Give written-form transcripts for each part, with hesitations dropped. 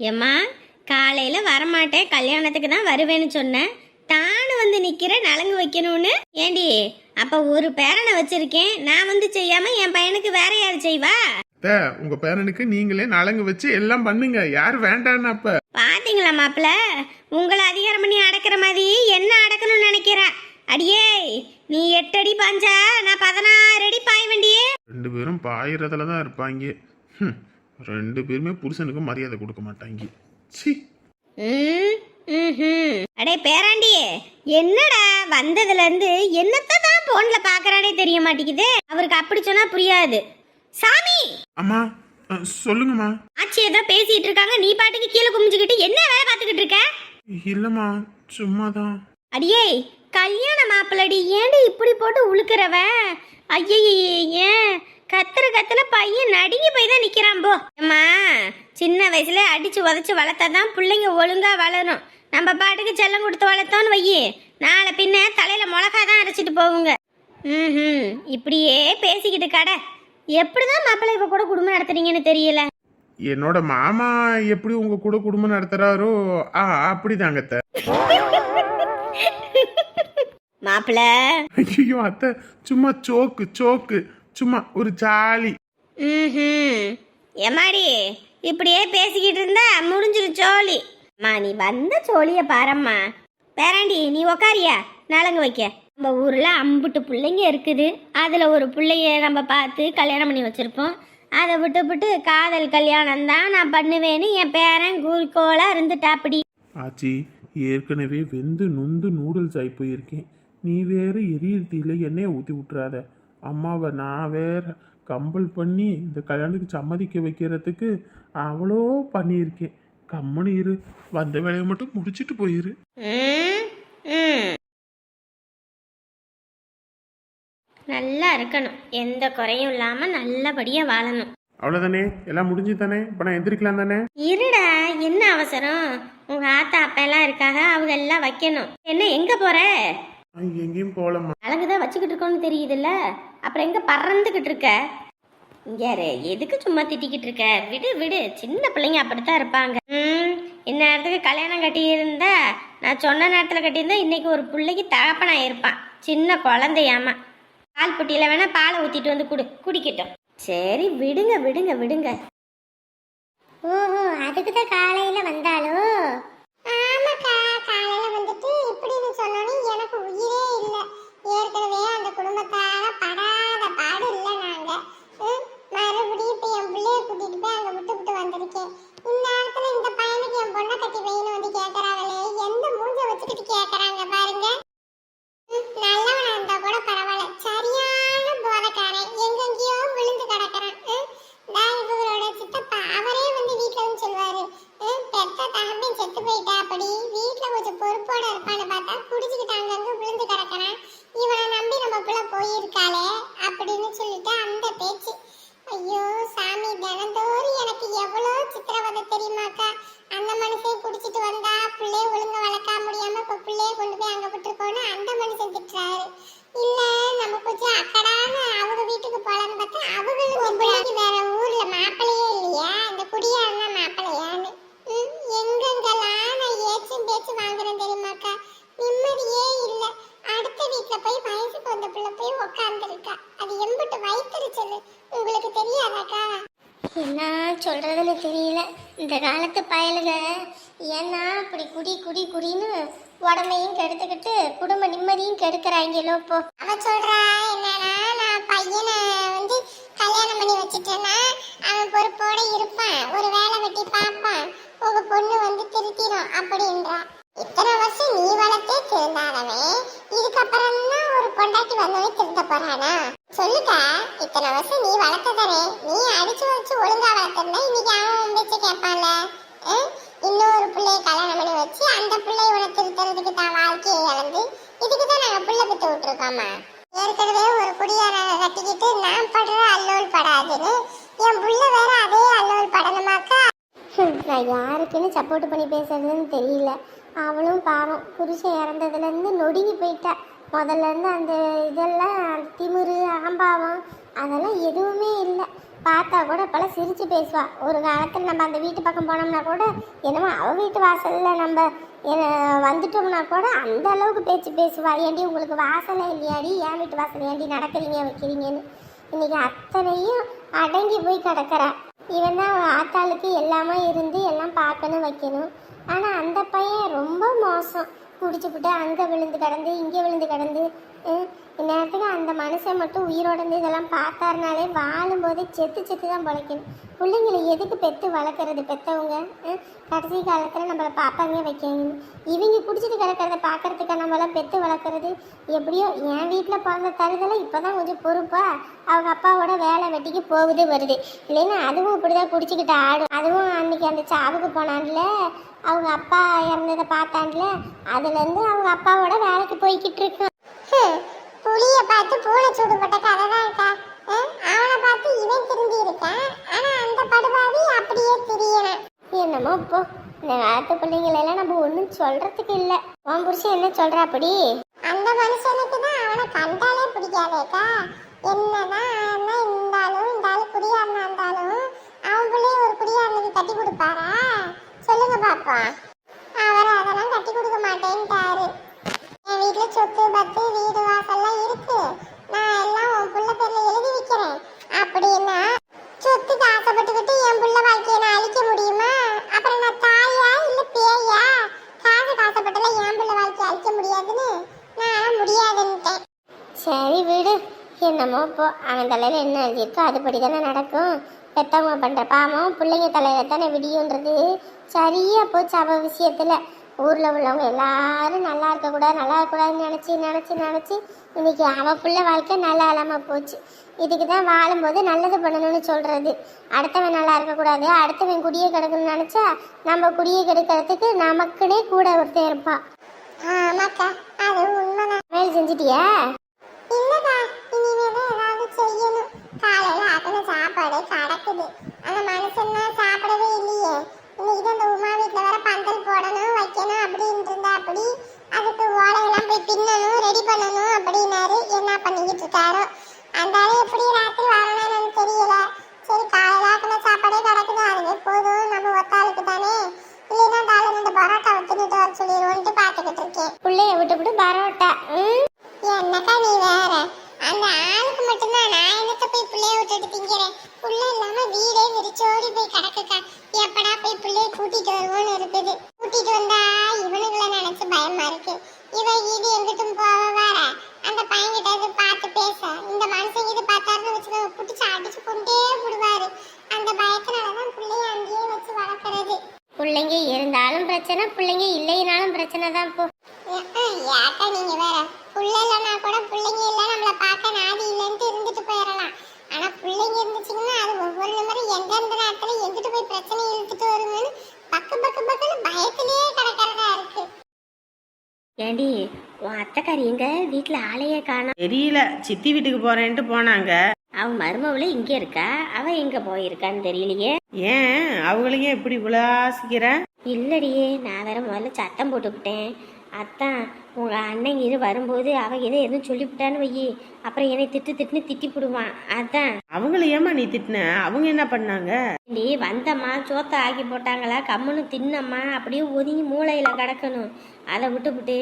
ஏம்மா, காலையில வரமாட்டேன், கல்யாணத்துக்கு தான் வருவேன்னு சொன்னேன். தானு வந்து நிக்கிற நலங்கு வைக்கணும்னு. ஏண்டி, அப்ப ஒரு பேரனை வச்சிருக்கேன், நான் வந்து செய்யாம என் பையனுக்கு வேற யாரு செய்வா? உங்க பேரனுக்கு நீங்களே நலங்கு வச்சு எல்லாம் பண்ணுங்க. யாரு வேண்டான்னு அப்ப பாத்தீங்களா மாப்பிள்ள, உங்களை அதிகாரம் பண்ணி அடக்கிற மாதிரி என்ன அடக்கணும்னு நினைக்கிறா? அடியே, நீ 8 அடி பாஞ்சா நான் 16 அடி பாய வேண்டியே. 2 பேரும் பாயிரத்துல தான் இருப்பாங்க. 2 பேருமே புருஷனுக்கு மரியாதை கொடுக்க மாட்டாங்க. சி. அடே பேராண்டியே, என்னடா வந்ததுல இருந்து என்னத்தான் போன்ல பாக்குறானே தெரிய மாட்டேங்குது. அவருக்கு அப்படி சொன்னா புரியாது. சாமி. அம்மா சொல்லுங்கம்மா. ஆச்சி ஏதோ பேசிட்டு இருக்காங்க, நீ பாட்டுக்கு கீழே குமிஞ்சுக்கிட்டு என்ன வேலை பார்த்துக்கிட்டு இருக்க? இல்லம்மா, சும்மாதான். அடியே, கல்யாண மாப்பிள்ளடி, ஏன்டி இப்படி போட்டு உழுக்கிறவ? ஐயே, ஏன் கத்துல பையன் நடுங்கி போய் தான் நிக்கிறான் போ. அம்மா, சின்ன வயசுல அடிச்சு உதச்சு வளர்த்தாதான் பிள்ளைங்க ஒழுங்கா வளரும். நம்ம பாட்டுக்கு செல்லம் கொடுத்து வளர்த்தோன்னு வையி, நாளை பின்ன தலையில மிளகா தான் அரைச்சிட்டு போவுங்க. இப்படியே பேசிக்கிட்டு கடை. எப்படிதான் மாப்பிள்ளை இப்ப கூட குடும்பம் நடத்துறீங்கன்னு தெரியல. என்னோட மாமா எப்படி உங்க கூட குடும்பம் நடத்துறாரோ அப்படிதாங்க அத்தை. மாப்பிள்ள. ஐயோ அத்தை, சும்மா சோக்கு சும்மா ஒரு ஜாலி. எம்மாடி, இப்படியே பேசிக்கிட்டு இருந்தா முடிஞ்சிரு சோழி. அம்மா, நீ வந்த சோழிய பாரம்மா. பேராண்டி, நீ உக்காரியா நலங்கு வைக்க. நம்ம ஊர்ல அம்புட்டு பிள்ளைங்க இருக்குது, அதுல ஒரு பிள்ளைய நம்ம பார்த்து கல்யாணம் பண்ணி வச்சிருப்போம். அதை விட்டு காதல் கல்யாணம் தான் நான் பண்ணுவேன்னு என் பேரன் குறிக்கோளா இருந்துட்டாப்படி. ஆச்சி, ஏற்கனவே வெந்து நொந்து நூடுல்ஸ் ஆகி போயிருக்கேன். நீ வேற எரியத்தில எண்ணெயை ஊற்றி விட்டுறாத. அம்மாவை நான் வேற கம்பல் பண்ணி இந்த கல்யாணத்துக்கு சம்மதிக்க வைக்கிறதுக்கு அவ்வளோ பண்ணியிருக்கேன். கம்மனு இரு, வந்த வேலையை மட்டும் முடிச்சிட்டு போயிரு. நல்லா இருக்கணும், எந்த குறையும் இல்லாம நல்லபடியா வாழணும். அவ்வளவுதானே, எல்லாம் முடிஞ்சு தானே? இப்ப நான் எந்திரிக்கலாம் தானே? இருடா, என்ன அவசரம்? உங்க ஆத்தா அப்பா எல்லாம் இருக்காக, அவங்க எல்லாம் வைக்கணும். என்ன எங்க போற? எங்கேயும் போலம்மா. அழகுதான் வச்சுக்கிட்டு இருக்கோன்னு தெரியுதுல்ல, அப்புறம் எங்க பறந்துகிட்டு இருக்க? இங்காரு, எதுக்கு சும்மா திட்டிக்கிட்டு இருக்க? விடு, சின்ன பிள்ளைங்க அப்படித்தான் இருப்பாங்க. இந்நேரத்துக்கு கல்யாணம் கட்டி இருந்தா, நான் சொன்ன நேரத்துல கட்டியிருந்தா இன்னைக்கு ஒரு பிள்ளைக்கு தகப்பனா இருப்பான். சின்ன குழந்தையாமா. பால் புட்டியில வேணா பாலை ஊத்திட்டு வந்து குடிக்கட்டும். சரி, விடுங்க. ஓஹோ, அதுக்குதான் காலையில வந்தாலோ? ஆமாக்கா, காலையில வந்துட்டு இப்படின்னு சொன்னோன்னே எனக்கு உயிரே இல்லை. ஏற்கனவே அந்த குடும்பத்தால படாத பாடு இல்லை. நாங்க மறுபடியும் இப்போ என் பிள்ளைய கூட்டிட்டு போய் அங்கே விட்டு வந்திருக்கேன். இந்த நேரத்துல இந்த பையனுக்கு என் பொண்ணை கட்டி வைன்னு வந்து கேட்கறாங்களே, எந்த மூஞ்ச வச்சுக்கிட்டு கேட்கறாங்க பாருங்க. நல்லவனா இருந்தா கூட பரவாயில்ல, சரியான போதைக்காரன், எங்கெங்கயோ விழுந்து கிடக்குறான். இவங்களோட சித்தப்பா அவரே வந்து வீட்டுல வந்து சொல்லுவாரு, பெத்த தகப்பன் செத்து போயிட்டா, அப்படி வீட்டுல கொஞ்சம் பொறுப்போட இருப்பான்னு பார்த்தா குடிச்சுக்கிட்டு அங்கங்க விழுந்து கிடக்குறான். இவனை நம்பி நம்ம பிள்ளை போயிருக்காளே அப்படின்னு சொல்லிட்டு அந்த பேச்சு. ஐயோ சாமி, தினந்தோறும் எனக்கு எவ்வளோ சித்திரவதை தெரியுமாக்கா. அந்த மனுஷன் குடிச்சிட்டு வந்தா பிள்ளைய ஒழுங்க வளர்க்க முடியாம இப்ப பிள்ளைய கொண்டு போய் அங்க விட்டுருக்கோன்னு அந்த மனுஷன் திட்டுறாரு. இல்ல நம்ம கொஞ்சம் அக்கடான அவங்க வீட்டுக்கு போலான்னு பார்த்தா அவங்களுக்கு பிள்ளைக்கு வேற ஊர்ல மாப்பிள்ளையே இல்லையா, இந்த குடியாருந்தா மாப்பிள்ளையான்னு எங்கெங்கெல்லாம் நான் ஏச்சும் பேச்சு வாங்குறேன் தெரியுமாக்கா. நிம்மதியே இல்லை. அடுத்த வீட்டுல போய் வயசுக்கு வந்த பிள்ளை போய் உக்காந்துருக்கா. அது எம்பிட்டு வயிற்றுச்சல், உங்களுக்கு தெரியாதாக்கா? என்ன சொல்றதுன்னு தெரியல. இந்த காலத்து பயலுங்க ஏன்னா இப்படி குடின்னு உடம்பையும் கெடுத்துக்கிட்டு குடும்ப நிம்மதியும் கெடுக்கிறாங்களோ. இப்போ அவ சொல்றா என்னன்னா, நான் பையனை வந்து கல்யாணம் பண்ணி வச்சுட்டேன்னா அவன் பொறுப்போட இருப்பான், ஒரு வேலை வெட்டி பார்ப்பான், உங்க பொண்ணு வந்து திருத்திடும் அப்படின்றா. இத்தனை வருஷம் நீ வளர்த்தே திருந்தாதவன் இதுக்கப்புறம் தான் ஒரு பொண்டாட்டி வந்தவே திருந்த போறானா? சொல்லுக்கா, இத்தனை வருஷம் நீ வளர்த்ததானே, நீ அடிச்சு வச்சு ஒழுங்கா வளர்த்திருந்தா இன்னைக்கு அவன் வச்சு கேட்பான்ல. இன்னொரு பிள்ளைய கல்யாணம் பண்ணி வச்சு அந்த பிள்ளைய உன திருத்துறதுக்கு தான் வாழ்க்கையை இழந்து இதுக்கு தான் நாங்க பிள்ளை பெற்று விட்டுருக்கோமா. ஏற்கனவே ஒரு குடியார கட்டிக்கிட்டு நான் படுற அல்லோல் படாதுன்னு என் புள்ள வேற அதே அல்லோல் படணுமாக்கா. நான் யாருக்குன்னு சப்போர்ட் பண்ணி பேசுறதுன்னு தெரியல. அவளும் பாவம், புருஷன் இறந்ததுலேருந்து நொடுங்கி போயிட்டா. முதல்ல இருந்து அந்த இதெல்லாம் திமிரு அகம்பாவம் அதெல்லாம் எதுவுமே இல்லை. பார்த்தா கூட இப்போல்லாம் சிரித்து பேசுவா. ஒரு காலத்தில் நம்ம அந்த வீட்டு பக்கம் போனோம்னா கூட என்னமோ அவள் வீட்டு வாசலில் நம்ம வந்துட்டோம்னா கூட அந்த அளவுக்கு பேச்சு பேசுவா. ஏண்டி உங்களுக்கு வாசலே இல்லையாடி, என் வீட்டு வாசல் ஏண்டி நடக்கிறீங்க வைக்கிறீங்கன்னு. இன்னைக்கு அத்தனையும் அடங்கி போய் கிடக்கிறா. இவன் தான் ஆத்தாளுக்கு எல்லாமே இருந்து எல்லாம் பார்க்கணும் வைக்கணும். ஆனால் அந்த பையன் ரொம்ப மோசம். குடிச்சுப்புட்டு அங்கே விழுந்து கிடந்து இங்கே விழுந்து கிடந்து இந்நேரத்துக்கு அந்த மனுஷன் மட்டும் உயிரோடந்து இதெல்லாம் பார்த்தாருனாலே வாழும்போதே செத்து செத்து தான் பிழைக்கணும். பிள்ளைங்களை எதுக்கு பெற்று வளர்க்குறது பெற்றவங்க? கடைசி காலத்தில் நம்மளை பார்ப்பாங்க வைக்கணும். இவங்க குடிச்சிட்டு கிடக்கிறத பார்க்கறதுக்கு நம்மளாம் பெற்று வளர்க்குறது. எப்படியோ என் வீட்டில் பிறந்த தருதலை இப்போ தான் கொஞ்சம் பொறுப்பாக அவங்க அப்பாவோட வேலை வெட்டிக்கு போகுது வருது. இல்லைன்னா அதுவும் இப்படி தான் குடிச்சிக்கிட்டு ஆடும். அதுவும் அன்னைக்கு அந்த சாவுக்கு போனான்ல, அவங்க அப்பா இறந்ததை பார்த்தான்ல, அதுலேருந்து அவங்க அப்பாவோட வேலைக்கு போய்கிட்டு இருக்கான். புளிய பார்த்து பூனை சூடுபட்ட கதை தான் இருக்கா. அவனை பார்த்து இவன் திரும்பி இருக்கான். ஆனா அந்த படுபாவி அப்படியே தெரியணும். என்னமோ இப்போ இந்த காலத்து பிள்ளைங்களெல்லாம் நம்ம ஒன்றும் சொல்றதுக்கு இல்லை. உன் புருஷன் என்ன சொல்றா அப்படி? அந்த மனுஷனுக்கு தான் அவனை கண்டாலே பிடிக்காதேக்கா. என்னதான் இருந்தாலும் இந்த ஆளு குடியாரனா இருந்தாலும் அவன் பிள்ளைய ஒரு குடியாரனுக்கு கட்டி கொடுப்பாரா? சொல்லுங்க பாப்போம். அவர் அதெல்லாம் கட்டி கொடுக்க மாட்டேன்ட்டாரு. என் வீட்டுல சொத்து பத்து வீடு வாசல்லாம் இருக்கு, நான் எல்லாம் உன் புள்ள பேர்ல எழுதி வைக்கிறேன் அப்படின்னா சொத்துக்கு ஆசைப்பட்டுக்கிட்டு என் புள்ள வாழ்க்கையை நான் அழிக்க முடியுமா? அப்புறம் நான் தாயா இல்ல பேயா? காசுக்கு ஆசைப்பட்டல என் புள்ள வாழ்க்கையை அழிக்க முடியாதுன்னு நான் முடியாதுன்ட்டேன். சரி விடு, என்னமோ இப்போ அவன் தலையில என்ன எழுதியிருக்கோ அதுபடி தானே நடக்கும். பெற்றவங்க பண்ற பாவம் பிள்ளைங்க தலையில தானே விடியுன்றது சரியா போச்சு அவ விஷயத்துல. ஊர்ல உள்ளவங்க எல்லாரும் நல்லா இருக்கக்கூடாதுன்னு நினைச்சு இன்னைக்கு அவ பிள்ளை வாழ்க்கை நல்லா இல்லாம போச்சு. இதுக்கு தான் வாழும்போது நல்லது பண்ணணும்னு சொல்றது. அடுத்தவன் நல்லா இருக்கக்கூடாது, அடுத்தவன் குடியே கிடக்கணும்னு நினைச்சா நம்ம குடியே கெடுக்கிறதுக்கு நமக்குனே கூட ஒருத்தன் இருப்பான். ஆமாக்கா, அது உண்மைதான். மேல் செஞ்சிட்டியா? இல்லக்கா, இனிமேதான் ஏதாவது செய்யணும். காலையில ஆக்கின சாப்பாடு கிடக்குது. அந்த மனுஷன் தான் சாப்பிடவே இல்லையே. இன்னைக்கு அந்த உமா வீட்டுல வேற பந்தல் போடணும் வைக்கணும் அப்படின்னு இருந்தா, அப்படி அதுக்கு ஓலையெல்லாம் போய் பின்னணும் ரெடி பண்ணணும் அப்படின்னாரு. என்ன பண்ணிக்கிட்டு இருக்காரோ அந்த ஆளு எப்படி ராத்திரி வரணும்னு தெரியல. சரி, காலையில ஆக்கின சாப்பாடே கிடக்குது, அதுவே போதும் நம்ம ஒத்தாளுக்கு தானே. இல்லைன்னா அந்த ஆளு 2 பரோட்டா வச்சுட்டு வர சொல்லிடுவோன்ட்டு பாத்துக்கிட்டு இருக்கேன். பிள்ளைய விட்டு பரோட்டா. என்னக்கா நீ வேற, அந்த ஆளுக்கு மட்டும்தான். நான் என்னத்த போய் பிள்ளைய விட்டுட்டு திங்கிறேன்? புள்ள இல்லாம வீடே விரிச்சோடி போய் கிடக்குக்கா. எப்படா போய் பிள்ளைய கூட்டிட்டு வருவோன்னு இருக்குது. கூட்டிட்டு வந்தா இவனுங்களை நினைச்சு பயமா இருக்கு. இது எங்கிட்டும் போவ வேற அந்த பையன்கிட்ட இது பார்த்து பேச, இந்த மனுஷன் இது பார்த்தாருன்னு வச்சுக்க புடிச்சு அடிச்சு கொண்டே விடுவாரு. அந்த பயத்தினாலதான் பிள்ளைய அங்கேயே வச்சு வளர்க்கறது. பிள்ளைங்க இருந்தாலும் பிரச்சனை, பிள்ளைங்க இல்லைனாலும் பிரச்சனை தான். போ ஏக்கா நீங்க வேற, புள்ள இல்லைன்னா கூட பிள்ளைங்க இல்லை நம்மளை பார்க்க நாதி இல்லைன்ட்டு இருந்துட்டு போயிடலாம். ஆனா பிள்ளைங்க இருந்துச்சுங்கன்னா அது ஒவ்வொரு நம்பரும் எந்தெந்த நேரத்துல எங்கிட்டு போய் பிரச்சனை இழுத்துட்டு வருங்கன்னு பக்கன்னு பயத்திலேயே கிடக்கிறதா இருக்கு. ஏண்டி உன் அத்தைக்காரி எங்க வீட்டுல ஆளையே காணோம்? தெரியல, சித்தி வீட்டுக்கு போறேன்ட்டு போனாங்க. அவன் மருமவளே இங்க இருக்கா, அவ எங்க போயிருக்கான்னு தெரியலையே. ஏன் அவங்களையும் எப்படி விளாசிக்கிற? இல்லடியே, நான் வேற முதல்ல சத்தம் போட்டுவிட்டேன். அத்தான் உங்க அண்ணன் இது வரும்போது அவ எதுவும் சொல்லிவிட்டான்னு வையி, அப்புறம் என்னை திட்டி போடுவான். அதான். அவங்கள ஏமா நீ திட்டின? அவங்க என்ன பண்ணாங்க? நீ வந்தம்மா சோத்தை ஆக்கி போட்டாங்களா, கம்முன்னு தின்னம்மா அப்படியே ஒதுங்கி மூளையில கிடக்கணும். அதை விட்டுவிட்டு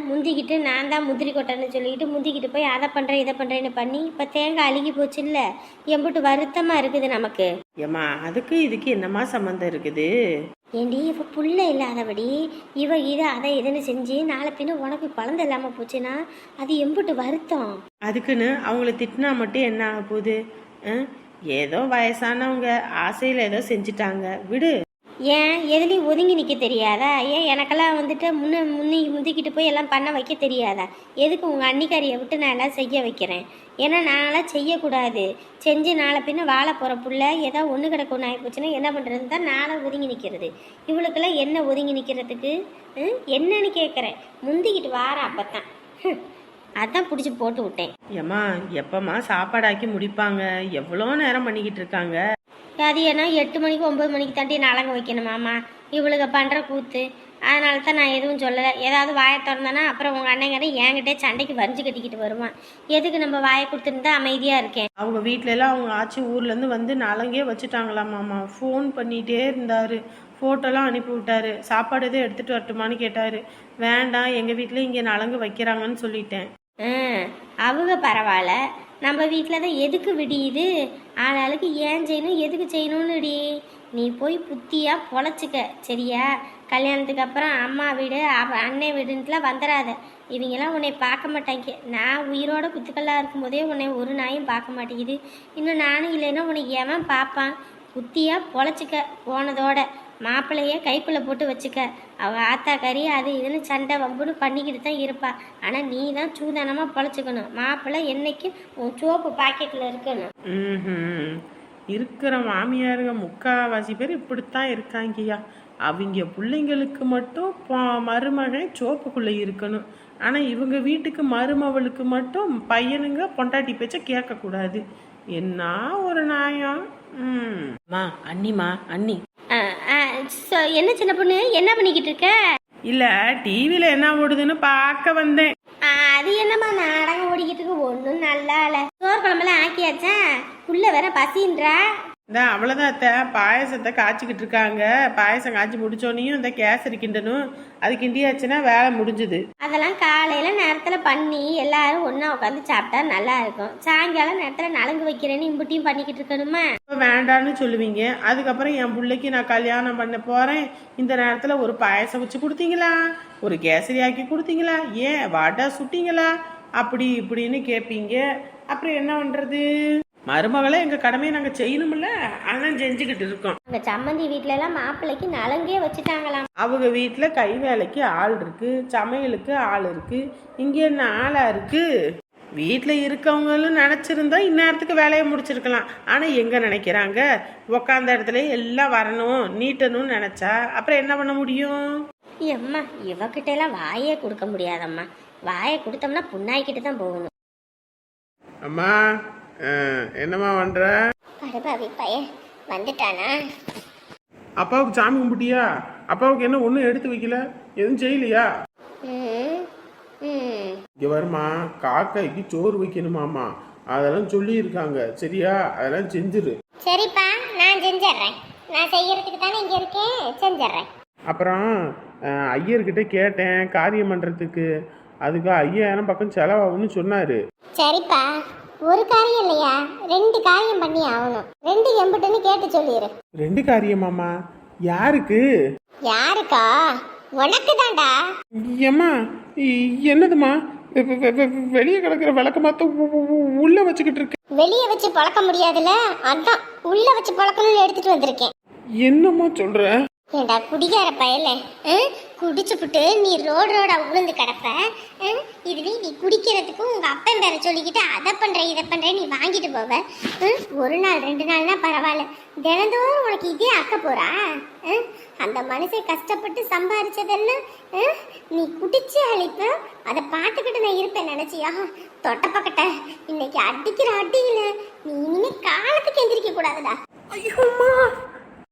முந்திக்கிட்டு நான் தான் முந்திரி கொட்டேன்னு சொல்லிக்கிட்டு முந்திக்கிட்டு போய் அதை பண்ணுறேன் இதை பண்ணுறேன்னு பண்ணி இப்போ தேங்காய் அழுகி போச்சு. இல்லை எம்பிட்டு வருத்தமாக இருக்குது நமக்கு. ஏமா அதுக்கு இதுக்கு என்னமா சம்மந்தம் இருக்குது? ஏண்டி இப்போ புள்ள இல்லாதபடி இதை அதை இதுன்னு செஞ்சு நாளை பின்ன உனக்கு குழந்தை இல்லாமல் போச்சுன்னா அது எம்பிட்டு வருத்தம். அதுக்குன்னு அவங்கள திட்டினா மட்டும் என்ன ஆக போகுது? ஏதோ வயசானவங்க ஆசையில் ஏதோ செஞ்சுட்டாங்க, விடு. ஏன் எதுலேயும் ஒதுங்கி நிற்க தெரியாதா? ஏன் எனக்கெல்லாம் வந்துட்டு முந்திக்கிட்டு போய் எல்லாம் பண்ண வைக்க தெரியாதா? எதுக்கு உங்கள் அன்னிக்காரியை விட்டு நான் எல்லாம் செய்ய வைக்கிறேன்? ஏன்னா நாங்களாம் செய்யக்கூடாது. செஞ்சு நாளை பின்ன வாழ போகிற புள்ள ஏதோ ஒன்று கிடக்க ஒன்று ஆகி போச்சுன்னா என்ன பண்ணுறது தான் நாளை ஒதுங்கி நிற்கிறது. இவளுக்கெல்லாம் என்ன ஒதுங்கி நிற்கிறதுக்கு என்னன்னு கேட்குறேன். முந்திக்கிட்டு வார அப்போத்தான் அதான் பிடிச்சி போட்டு விட்டேன். ஏம்மா எப்பம்மா சாப்பாடாக்கி முடிப்பாங்க? எவ்வளோ நேரம் பண்ணிக்கிட்டு இருக்காங்க? அது ஏன்னா 8 மணிக்கு 9 மணிக்கு தாண்டி நலங்க வைக்கணுமாம்மா. இவளுக்கு பண்ணுற கூத்து அதனால தான் நான் எதுவும் சொல்லலை. ஏதாவது வாயை திறந்தேன்னா அப்புறம் உங்கள் அண்ணங்கிறத என்கிட்டே சண்டைக்கு வரிஞ்சு கட்டிக்கிட்டு வருவான். எதுக்கு நம்ம வாயை கொடுத்துருந்தா அமைதியாக இருக்கேன். அவங்க வீட்ல எல்லாம் அவங்க ஆச்சி ஊர்லேருந்து வந்து நலங்கே வச்சுட்டாங்களாமாம்மா. ஃபோன் பண்ணிகிட்டே இருந்தார், ஃபோட்டோலாம் அனுப்பி விட்டாரு. சாப்பாடு எதுவும் எடுத்துகிட்டு வரட்டுமான்னு கேட்டார். வேண்டாம், எங்கள் வீட்டில் இங்கே நலங்கு வைக்கிறாங்கன்னு சொல்லிட்டேன். அவங்க பரவாயில்ல, நம்ம வீட்டில் தான் எதுக்கு விடியுது? ஆளாளுக்கு ஏன் செய்யணும் எதுக்கு செய்யணும்னுடி. நீ போய் புத்தியாக பொழைச்சிக்க சரியா? கல்யாணத்துக்கு அப்புறம் அம்மா வீடு அண்ணன் வீடுன்ட்டுலாம் வந்துடாத. இவங்கெல்லாம் உன்னை பார்க்க மாட்டாங்க. நான் உயிரோட குத்துக்கல்லாக இருக்கும்போதே உன்னை ஒரு நாயும் பார்க்க மாட்டேங்குது. இன்னும் நானும் இல்லைன்னா உன்னை ஏன் பார்ப்பான்? புத்தியாக பொழைச்சிக்க. போனதோட மாப்பிள்ளைய கைக்குள்ளே போட்டு வச்சுக்க. அவள் ஆத்தாக்காரி அது இதுன்னு சண்டை வம்புன்னு பண்ணிக்கிட்டு தான் இருப்பா. ஆனால் நீ தான் சூதானமாக பொழைச்சிக்கணும். மாப்பிள்ளை என்னைக்கும் உன் சோப்பு பாக்கெட்டில் இருக்கணும். இருக்கிற மாமியாருங்க முக்கால்வாசி பேர் இப்படித்தான் இருக்காங்கய்யா. அவங்க பிள்ளைங்களுக்கு மட்டும் மருமகன் சோப்புக்குள்ளே இருக்கணும். ஆனால் இவங்க வீட்டுக்கு மருமவளுக்கு மட்டும் பையனுங்க பொண்டாட்டி பேச்ச கேட்கக்கூடாது. என்ன ஒரு நியாயம். அண்ணிமா அண்ணி. என்ன சின்ன பொண்ணு, என்ன பண்ணிக்கிட்டு இருக்க? இல்லை, டிவியில் என்ன ஓடுதுன்னு பார்க்க வந்தேன். அது என்னம்மா நாடகம் ஓடிக்கிட்டு இருக்கு? ஒன்றும் நல்லா இல்லை. சோறு குழம்பெல்லாம் ஆக்கியாச்சா? உள்ள வேற பசின்றா. இந்த அவ்வளோதான் அத்தை, பாயசத்தை காய்ச்சிக்கிட்டு இருக்காங்க. பாயசம் காய்ச்சி முடிச்சோனையும் இந்த கேசரி கிண்டணும். அது கிண்டியாச்சுன்னா வேலை முடிஞ்சுது. அதெல்லாம் காலையில் நேரத்தில் பண்ணி எல்லாரும் ஒன்றா உட்காந்து சாப்பிட்டா நல்லா இருக்கும். சாயங்காலம் நேரத்தில் நலங்கு வைக்கிறேன்னு இம்புட்டியும் பண்ணிக்கிட்டு இருக்கணுமா? இப்போ வேண்டான்னு சொல்லுவீங்க. அதுக்கப்புறம் என் பிள்ளைக்கு நான் கல்யாணம் பண்ண போகிறேன், இந்த நேரத்தில் ஒரு பாயசம் வச்சு கொடுத்தீங்களா, ஒரு கேசரி ஆக்கி கொடுத்தீங்களா, ஏன் வடை சுட்டிங்களா, அப்படி இப்படின்னு கேட்பீங்க. அப்புறம் என்ன பண்ணுறது? மருமகளை எங்கள் கடமையை நாங்கள் செய்யணும்ல, அதான் செஞ்சுக்கிட்டு இருக்கோம். எங்கள் சம்மந்தி வீட்டில எல்லாம் மாப்பிள்ளைக்கு நலங்கே வச்சுட்டாங்களாம். அவங்க வீட்டில் கை வேலைக்கு ஆள் இருக்கு, சமையலுக்கு ஆள் இருக்கு. இங்கே என்ன ஆளா இருக்கு? வீட்டில் இருக்கவங்களும் நினச்சிருந்தா இந்நேரத்துக்கு வேலையை முடிச்சிருக்கலாம். ஆனால் எங்கே நினைக்கிறாங்க? உக்காந்த இடத்துல எல்லாம் வரணும் நீட்டணும்னு நினச்சா அப்புறம் என்ன பண்ண முடியும்? அம்மா இவகிட்ட எல்லாம் வாயே கொடுக்க முடியாதம்மா. வாயை கொடுத்தோம்னா புண்ணாய்கிட்டு தான் போகணும். அம்மா என்னம்மா பண்ற? படுபாவி பையன் வந்துட்டானா? அப்பாவுக்கு சாமி கும்பிட்டியா? அப்பாவுக்கு என்ன ஒன்றும் எடுத்து வைக்கல, எதுவும் செய்யலையா? இங்க வருமா, காக்காய்க்கு சோறு வைக்கணுமாமா, அதெல்லாம் சொல்லி இருக்காங்க சரியா? அதெல்லாம் செஞ்சிரு. சரிப்பா, நான் செஞ்சிடுறேன். நான் செய்யறதுக்கு தானே இங்க இருக்கேன், செஞ்சிடுறேன். அப்புறம் ஐயர்கிட்ட கேட்டேன் காரியம் பண்றதுக்கு, அதுக்கு 5000 பக்கம் செலவாகும்னு சொன்னாரு. சரிப்பா, ஒரு காரியம் இல்லையா, 2 காரியம் பண்ணி ஆகணும். 2 எம்புட்டுன்னு கேட்டு சொல்லிடு. 2 காரியமாமா? யாருக்கு? யாருக்கா? உனக்கு தான்டா. ஏம்மா என்னதுமா? வெளியே கிடக்குற விளக்க மாத்த உள்ள வச்சுக்கிட்டு இருக்கு. வெளியே வச்சு பழக்க முடியாதுல்ல, அதான் உள்ள வச்சு பழக்கணும்னு எடுத்துட்டு வந்திருக்கேன். என்னம்மா சொல்ற? ஏண்டா குடிகார பயல, குடிச்சுப்புட்டு நீ ரோடா உளுந்து கிடப்ப. இதுவே நீ குடிக்கிறதுக்கும் உங்க அப்பன் பேரை சொல்லிக்கிட்டு அதை பண்ற இதை பண்ற நீ வாங்கிட்டு போவ. ஒரு நாள் 2 நாள்னா பரவாயில்ல, தினந்தோறும் உனக்கு இதே அக்க போறா? அந்த மனுஷன் கஷ்டப்பட்டு சம்பாரிச்சதெல்லாம் நீ குடிச்சு அழிப்ப, அதை பார்த்துக்கிட்டு நான் இருப்பேன் நினைச்சியா? தொட்ட பக்கட்ட இன்னைக்கு அடிக்கிற அடியில நீ இனிமே காலத்துக்கு எந்திரிக்க கூடாதுடா. ஐயோம்மா,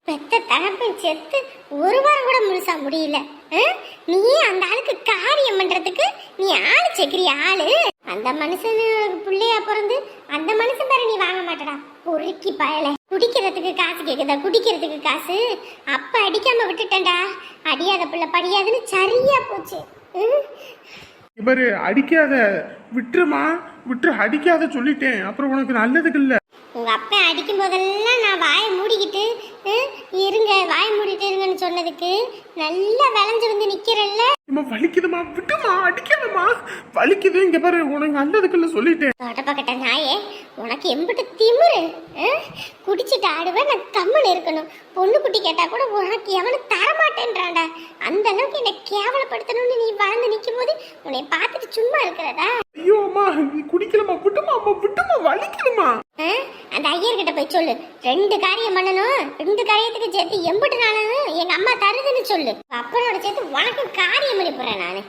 பெத்த தகப்பன் செத்து 1 வாரம் கூட முழுசா முடியல. நீ அந்த ஆளுக்கு காரியம் பண்றதுக்கு நீ ஆளு சேர்க்கிறிய ஆளு? அந்த மனுஷன் பிள்ளையா பிறந்து அந்த மனுஷன் பேர நீ வாங்க மாட்டடா பொறுக்கி பயல. குடிக்கிறதுக்கு காசு கேக்குதா? குடிக்கிறதுக்கு காசு அப்ப அடிக்காம விட்டுட்டேன்டா. அடியாத பிள்ளை படியாதுன்னு சரியா போச்சு. இவரு அடிக்காத, விட்டுருமா, விட்டு அடிக்காத சொல்லிட்டேன். அப்புறம் உனக்கு நல்லதுக்கு இல்ல. உங்க அப்பா அடிக்கும் போதெல்லாம் நான் வாயை மூடிக்கிட்டு இருங்க, வாயை மூடிட்டு இருங்கன்னு சொன்னதுக்கு நல்லா விளைஞ்சு வந்து நிக்கிறல்ல. வலிக்குதுமா, விட்டுமா, அடிக்காதமா, வலிக்குது. இங்க பாரு, உனக்கு நல்லதுக்குள்ள சொல்லிட்டேன். தொடப்பக்கட்ட நாயே, உனக்கு எம்பிட்டு திமுரு? குடிச்சிட்டு ஆடுவேன், நான் கம்மன் இருக்கணும். பொண்ணு குட்டி கேட்டா கூட உனக்கு எவனு தரமாட்டேன்றான்டா. அந்த அளவுக்கு என்னை கேவலப்படுத்தணும்னு நீ வளர்ந்து நிற்கும் போது உன்னை பார்த்துட்டு சும்மா இருக்கிறதா? ஐயோ அம்மா, நீ குடிக்கலமா, விட்டுமா அம்மா, விட்டுமா, வலிக்குதுமா. அந்த ஐயர்கிட்ட போய் சொல்லு, 2 காரியம் பண்ணணும், 2 காரியத்துக்கு சேர்த்து எம்பிட்டு நாளும் எங்க அம்மா தருதுன்னு சொல்லு. அப்பனோட சேர்த்து உனக்கு காரியம் பண்ணி போறேன் நானு.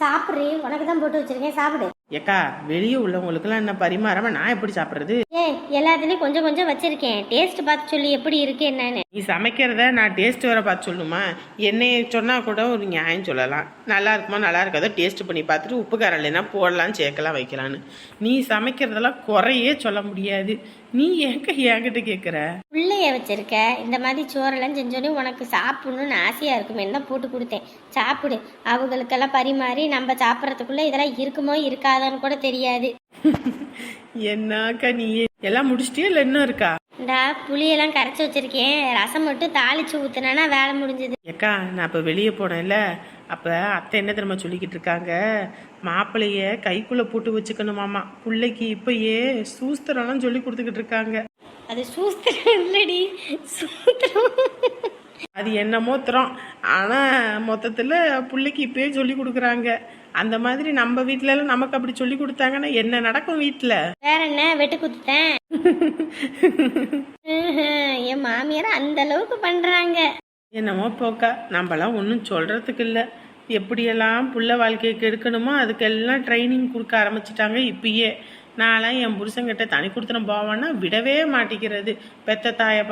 சாப்பிட்றி, உனக்கு தான் போட்டு வச்சிருக்கேன், சாப்பிடு. ஏக்கா வெளியே உள்ளவங்களுக்குலாம் என்ன பரிமாறாம நான் எப்படி சாப்பிட்றது? ஏய் எல்லாத்துலேயும் கொஞ்சம் கொஞ்சம் வச்சிருக்கேன், டேஸ்ட் பார்த்து சொல்லி எப்படி இருக்கு என்னன்னு. நீ சமைக்கிறத நான் டேஸ்ட் வர பார்த்து சொல்லணுமா? என்னைய சொன்னால் கூட ஒரு நியாயம் சொல்லலாம், நல்லா இருக்குமா நல்லா இருக்காதோ டேஸ்ட் பண்ணி பார்த்துட்டு உப்பு காரம் இல்லைன்னா போடலாம் சேர்க்கலாம் வைக்கலான்னு. நீ சமைக்கிறதெல்லாம் குறையே சொல்ல முடியாது. நீ என்கிட்ட கேட்குற? பிள்ளைய வச்சிருக்க, இந்த மாதிரி சோறெல்லாம் செஞ்சோடனே உனக்கு சாப்பிடணும்னு ஆசையாக இருக்குமே தான் போட்டு கொடுத்தேன், சாப்பிடு. அவங்களுக்கெல்லாம் பரிமாறி நம்ம சாப்பிட்றதுக்குள்ளே இதெல்லாம் இருக்குமோ இருக்காதான்னு கூட தெரியாது. என்னக்கா நீ எல்லாம் முடிச்சிட்டியா இல்லை இன்னும் இருக்கா? இந்தா புளியெல்லாம் கரைச்சி வச்சிருக்கேன், ரசம் மட்டும் தாளிச்சு ஊத்துனா வேலை முடிஞ்சது. ஏக்கா நான் இப்போ வெளியே போனேன்ல, அப்போ அத்தை என்ன தெரியுமா சொல்லிக்கிட்டு இருக்காங்க, மாப்பிள்ளைய கைக்குள்ளே போட்டு வச்சுக்கணுமாமா, பிள்ளைக்கு இப்பயே சூஸ்திரம்லாம் சொல்லி கொடுத்துக்கிட்டு இருக்காங்க. அது சூஸ்திரம் இல்லடி, சூத்திரம். அது என்னமோ தரம், ஆனால் மொத்தத்தில் பிள்ளைக்கு இப்பயே சொல்லி கொடுக்குறாங்க. அந்த மாதிரி நம்ம வீட்டிலலாம் நமக்கு அப்படி சொல்லி கொடுத்தாங்கன்னா என்ன நடக்கும் வீட்டில்? வேற என்ன வெட்டு குத்துட்டேன். என் மாமியார் அந்த அளவுக்கு பண்றாங்க. என்னமோ போக்கா, நம்மளாம் ஒன்றும் சொல்கிறதுக்கு இல்லை. எப்படியெல்லாம் புள்ள வாழ்க்கையை கெடுக்கணுமோ அதுக்கெல்லாம் ட்ரைனிங் கொடுக்க ஆரம்பிச்சிட்டாங்க இப்பயே. நான்லாம் என் புருஷங்கிட்ட தனி கொடுத்துன போவான்னா விடவே மாட்டேங்கிறது. பெத்த தாயை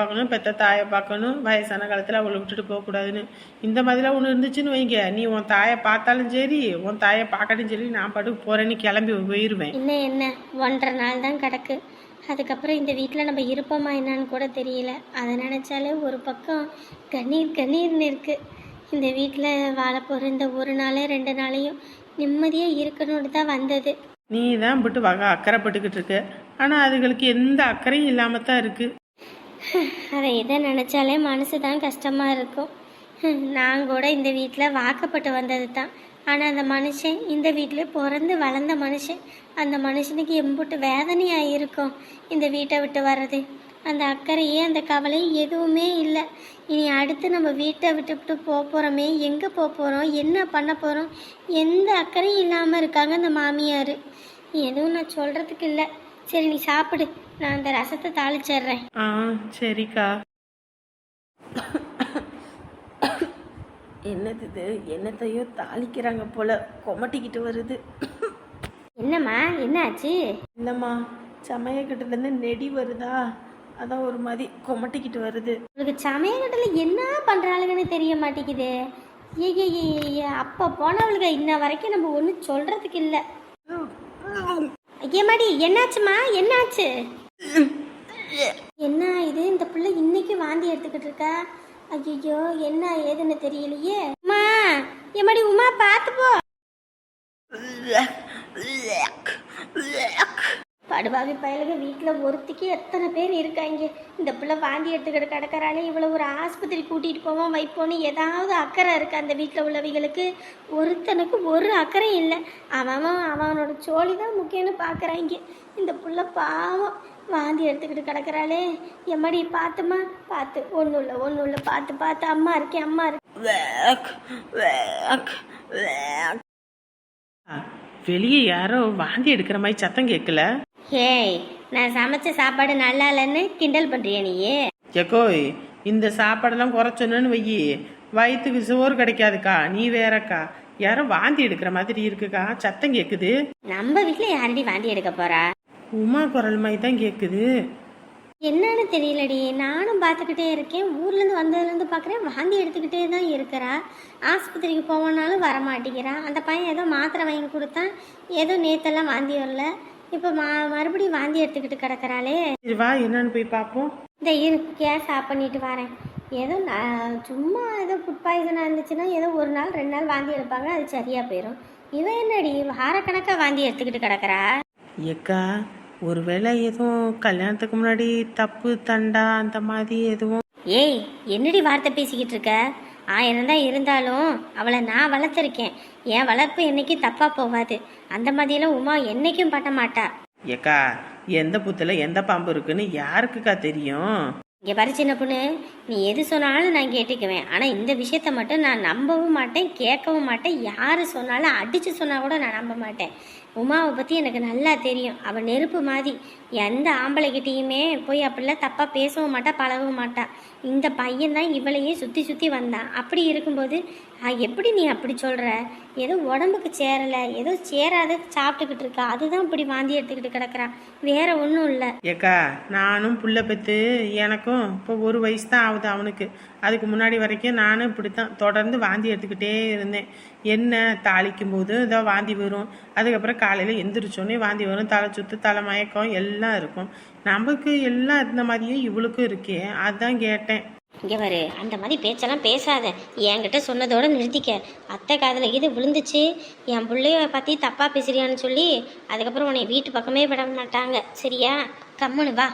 பார்க்கணும், வயசான காலத்தில் அவளை விட்டுட்டு போகக்கூடாதுன்னு. இந்த மாதிரிலாம் ஒன்று இருந்துச்சுன்னு வைங்க, நீ உன் தாயை பார்த்தாலும் சரி உன் தாயை பார்க்கட்டும் சரி, நான் பாட்டுக்கு போகிறேன்னு கிளம்பி போயிடுவேன். என்ன 1.5 நாள் தான் கிடக்கு, அதுக்கப்புறம் இந்த வீட்டில் நம்ம இருப்போமா என்னன்னு கூட தெரியல. அதை நினச்சாலே ஒரு பக்கம் கண்ணீர்னு இருக்கு. இந்த வீட்டில் வாழ போகிற இந்த ஒரு நாள் 2 நாளையும் நிம்மதியாக இருக்கணும்னு தான் வந்தது. நீ தான் விட்டு அக்கறைப்பட்டுக்கிட்டு இருக்க, ஆனால் அதுகளுக்கு எந்த அக்கறையும் இல்லாமல் தான் இருக்கு. அதை இதை நினச்சாலே மனசு தான் கஷ்டமாக இருக்கும். நான் கூட இந்த வீட்டில் வாக்கப்பட்டு வந்தது தான். ஆனால் அந்த மனுஷன் இந்த வீட்டில் பிறந்து வளர்ந்த மனுஷன், அந்த மனுஷனுக்கு எம்புட்டு வேதனையாக இருக்கும் இந்த வீட்டை விட்டு வர்றது. அந்த அக்கறையே அந்த கவலை எதுவுமே இல்லை. இனி அடுத்து நம்ம வீட்டை விட்டுவிட்டு போகிறோமே, எங்கே போகிறோம், என்ன பண்ண போகிறோம், எந்த அக்கறையும் இல்லாமல் இருக்காங்க அந்த மாமியார். எதுவும் நான் சொல்கிறதுக்கு இல்லை. சரி நீ சாப்பிடு, நான் அந்த ரசத்தை தாளிச்சிட்றேன். ஆ சரிக்கா. என்னது இது, என்னத்தையோ தாளிக்கிறாங்க போல, கொமட்டிக்கிட்டு வருது. என்னம்மா என்னாச்சு? இல்லைம்மா, சமயக்கிட்டேருந்து நெடி வருதா, அதான் ஒரு மாதிரி கொமட்டிக்கிட்டு வருது. உங்களுக்கு சமயக்கட்டில் என்ன பண்ணுறாளுங்கன்னு தெரிய மாட்டேங்குது. ஏ அப்போ போனவளுக்கு இன்ன வரைக்கும் நம்ம ஒன்றும் சொல்கிறதுக்கு இல்லை. ஐயமாடி என்னாச்சுமா, என்னாச்சு? என்ன இது, இந்த பிள்ளை இன்னைக்கு வாந்தி எடுத்துக்கிட்டு இருக்கா? ஐயோ என்ன ஏதுன்னு தெரியலையே. உமா ஏமாடி, உமா பார்த்து போ. படுபாவி பயலுக, வீட்டில் ஒருத்திக்கு எத்தனை பேர் இருக்காங்க. இந்த பிள்ளை வாந்தி எடுத்துக்கிட்டு கிடக்கிறாளே, இவ்வளோ ஒரு ஆஸ்பத்திரி கூட்டிகிட்டு போவோம் வைப்போன்னு ஏதாவது அக்கறை இருக்குது அந்த வீட்டில் உள்ளவங்களுக்கு? ஒருத்தனுக்கு ஒரு அக்கறை இல்லை. அவனோட சோழி தான் முக்கியம்னு பார்க்குறாங்க. இந்த பிள்ளை பாவம் வாந்தி எடுத்துக்கிட்டு கிடக்கிறாளே. எம்மாடி பார்த்துமா, பார்த்து, ஒன்றும் இல்லை பார்த்து அம்மா இருக்கேன். வெளியே யாரோ வாந்தி எடுக்கிற மாதிரி சத்தம் கேட்கல? ஹேய், நான் சமைச்ச சாப்பாடு நல்லா இல்லைன்னு கிண்டல் பண்ணுறியா நீயே? ஏக்கோய், இந்த சாப்பாடெல்லாம் குறைச்சோன்னு வையி வயிற்றுக்கு சோறு கிடைக்காதுக்கா. நீ வேறக்கா, யாரோ வாந்தி எடுக்கிற மாதிரி இருக்குக்கா, சத்தம் கேட்குது. நம்ம வீட்டில் யாரடி வாந்தி எடுக்க போறா? உமா குரல் மாதிரி தான் கேட்குது. என்னன்னு தெரியலடி, நானும் பார்த்துக்கிட்டே இருக்கேன். ஊர்லேருந்து வந்ததுலேருந்து பார்க்குறேன் வாந்தி எடுத்துக்கிட்டே தான் இருக்கிறா. ஆஸ்பத்திரிக்கு போவோனாலும் வர மாட்டேங்கிறா. அந்த பையன் ஏதோ மாத்திரை வாங்கி கொடுத்தான், ஏதோ நேத்தெல்லாம் வாந்தி வரல, இப்போ மறுபடியும் வாந்தி எடுத்துக்கிட்டு கிடக்கிறாளே. சரி வா, என்னன்னு போய் பார்ப்போம். இந்த கேஸ் ஆஃப் பண்ணிட்டு வரேன். ஏதோ நான் சும்மா ஏதோ ஃபுட் பாய்சனாக இருந்துச்சுன்னா ஏதோ 1 நாள் 2 நாள் வாந்தி எடுப்பாங்க, அது சரியாக போயிடும். இவன் என்னடி வாரக்கணக்காக வாந்தி எடுத்துக்கிட்டு கிடக்கிறா? ஏக்கா, ஒருவேளை எதுவும் கல்யாணத்துக்கு முன்னாடி தப்பு தண்டா அந்த மாதிரி எதுவும்? ஏய் என்னடி வார்த்தை பேசிக்கிட்டு இருக்க? 1000 தான் இருந்தாலும் அவளை நான் வளர்த்துருக்கேன். என் வளர்ப்பு என்னைக்கும் தப்பாக போகாது. அந்த மாதிரியெல்லாம் உமா என்னைக்கும் பண்ண மாட்டா. ஏக்கா, எந்த புத்துல எந்த பாம்பு இருக்குன்னு யாருக்குக்கா தெரியும்? இங்கே பாரு சின்ன பொண்ணு, நீ எது சொன்னாலும் நான் கேட்டுக்குவேன். ஆனால் இந்த விஷயத்த மட்டும் நான் நம்பவும் மாட்டேன், கேட்கவும் மாட்டேன். யார் சொன்னாலும் அடித்து சொன்னால் கூட நான் நம்ப மாட்டேன். உமாவை பற்றி எனக்கு நல்லா தெரியும். அவள் நெருப்பு மாதிரி. எந்த ஆம்பளைக்கிட்டேயுமே போய் அப்படிலாம் தப்பாக பேசவும் மாட்டா, பழகவும் மாட்டா. இந்த பையன் தான் இவளையே சுற்றி சுற்றி வந்தான். அப்படி இருக்கும்போது எப்படி நீ அப்படி சொல்கிற? ஏதோ உடம்புக்கு சேரலை, ஏதோ சேராத சாப்பிட்டுக்கிட்டு இருக்கா, அதுதான் இப்படி வாந்தி எடுத்துக்கிட்டு கிடக்குறான், வேற ஒன்றும் இல்லை. ஏக்கா நானும் புள்ள பெற்று எனக்கும் இப்போ 1 வயசு தான் ஆகுது அவனுக்கு. அதுக்கு முன்னாடி வரைக்கும் நானும் இப்படித்தான் தொடர்ந்து வாந்தி எடுத்துக்கிட்டே இருந்தேன். என்ன தாளிக்கும் போது ஏதோ வாந்தி வரும், அதுக்கப்புறம் காலையில் எந்திரிச்சோன்னே வாந்தி வரும், தலை சுத்து, தலை மயக்கம் எல்லாம் இருக்கும். நமக்கு எல்லாம் இருந்த மாதிரியே இவளுக்கும் இருக்கே, அதான் கேட்டேன். இங்கே வரு, அந்த மாதிரி பேச்செல்லாம் பேசாத. என்கிட்ட சொன்னதோட நிறுத்திக்க. அத்தை காதில் இது விழுந்துச்சு, என் பிள்ளைய பற்றி தப்பாக பேசுறியான்னு சொல்லி அதுக்கப்புறம் உன்னை வீட்டு பக்கமே விட மாட்டாங்க. சரியா? கம்முனு வா.